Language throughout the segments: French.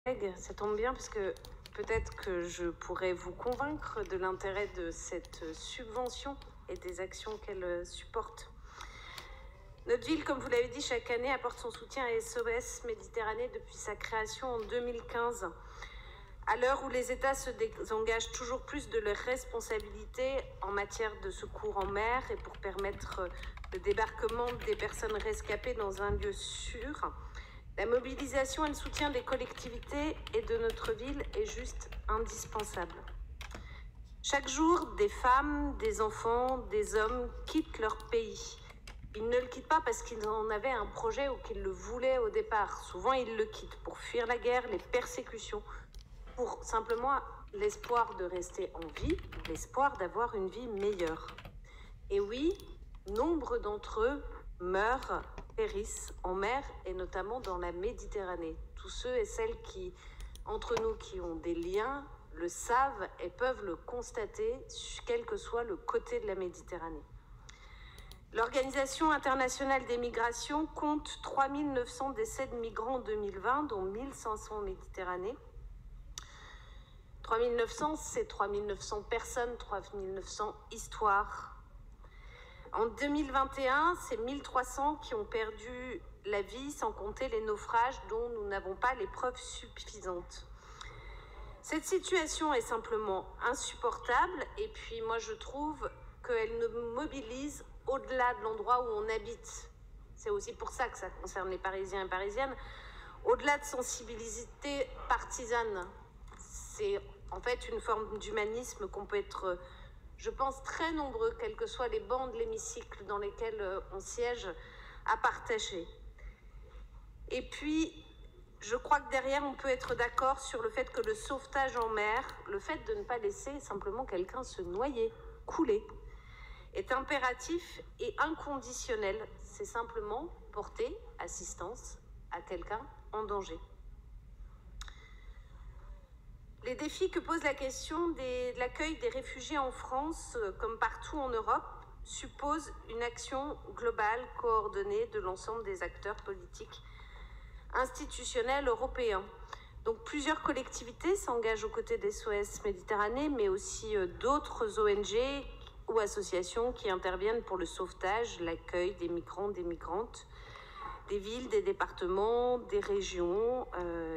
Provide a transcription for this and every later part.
Ça tombe bien parce que peut-être que je pourrais vous convaincre de l'intérêt de cette subvention et des actions qu'elle supporte. Notre ville, comme vous l'avez dit, chaque année apporte son soutien à SOS Méditerranée depuis sa création en 2015. À l'heure où les États se désengagent toujours plus de leurs responsabilités en matière de secours en mer et pour permettre le débarquement des personnes rescapées dans un lieu sûr, la mobilisation et le soutien des collectivités et de notre ville est juste indispensable. Chaque jour, des femmes, des enfants, des hommes quittent leur pays. Ils ne le quittent pas parce qu'ils en avaient un projet ou qu'ils le voulaient au départ. Souvent, ils le quittent pour fuir la guerre, les persécutions, pour simplement l'espoir de rester en vie, l'espoir d'avoir une vie meilleure. Et oui, nombre d'entre eux meurent, périssent en mer et notamment dans la Méditerranée. Tous ceux et celles qui, entre nous, qui ont des liens, le savent et peuvent le constater, quel que soit le côté de la Méditerranée. L'Organisation internationale des migrations compte 3900 décès de migrants en 2020, dont 1500 en Méditerranée. 3900, c'est 3900 personnes, 3900 histoires. En 2021, c'est 1300 qui ont perdu la vie, sans compter les naufrages dont nous n'avons pas les preuves suffisantes. Cette situation est simplement insupportable et puis moi je trouve qu'elle nous mobilise au-delà de l'endroit où on habite. C'est aussi pour ça que ça concerne les Parisiens et Parisiennes. Au-delà de sensibilité partisane, c'est en fait une forme d'humanisme qu'on peut être, je pense, très nombreux, quels que soient les bancs de l'hémicycle dans lesquels on siège, à partager. Et puis, je crois que derrière, on peut être d'accord sur le fait que le sauvetage en mer, le fait de ne pas laisser simplement quelqu'un se noyer, couler, est impératif et inconditionnel. C'est simplement porter assistance à quelqu'un en danger. Les défis que pose la question de l'accueil des réfugiés en France, comme partout en Europe, supposent une action globale, coordonnée de l'ensemble des acteurs politiques, institutionnels européens. Donc plusieurs collectivités s'engagent aux côtés des SOS Méditerranée, mais aussi d'autres ONG ou associations qui interviennent pour le sauvetage, l'accueil des migrants, des migrantes, des villes, des départements, des régions,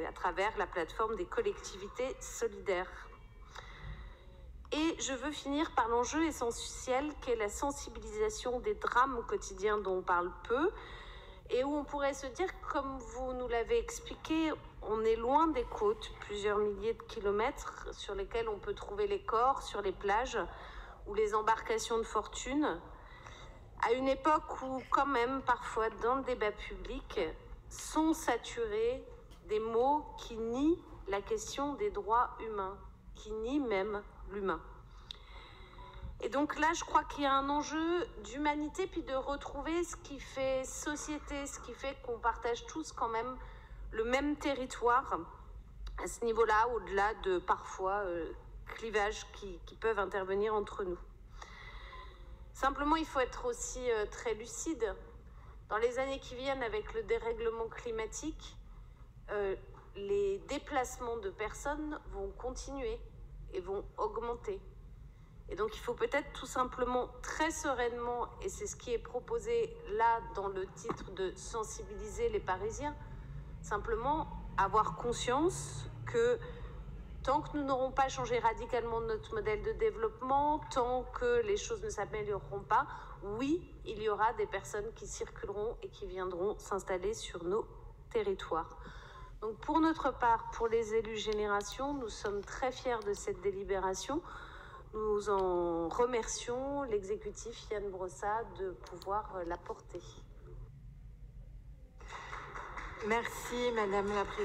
à travers la plateforme des collectivités solidaires. Et je veux finir par l'enjeu essentiel qu'est la sensibilisation des drames quotidiens dont on parle peu, et où on pourrait se dire, comme vous nous l'avez expliqué, on est loin des côtes, plusieurs milliers de kilomètres sur lesquels on peut trouver les corps, sur les plages ou les embarcations de fortune, à une époque où, quand même, parfois, dans le débat public, sont saturés des mots qui nient la question des droits humains, qui nient même l'humain. Et donc là, je crois qu'il y a un enjeu d'humanité, puis de retrouver ce qui fait société, ce qui fait qu'on partage tous quand même le même territoire à ce niveau-là, au-delà de parfois clivages qui peuvent intervenir entre nous. Simplement, il faut être aussi très lucide. Dans les années qui viennent, avec le dérèglement climatique, les déplacements de personnes vont continuer et vont augmenter. Et donc, il faut peut-être tout simplement, très sereinement, et c'est ce qui est proposé là dans le titre de sensibiliser les Parisiens, simplement avoir conscience que tant que nous n'aurons pas changé radicalement notre modèle de développement, tant que les choses ne s'amélioreront pas, oui, il y aura des personnes qui circuleront et qui viendront s'installer sur nos territoires. Donc pour notre part, pour les élus Génération, nous sommes très fiers de cette délibération. Nous en remercions l'exécutif Yann Brossat de pouvoir la porter. Merci Madame la Présidente.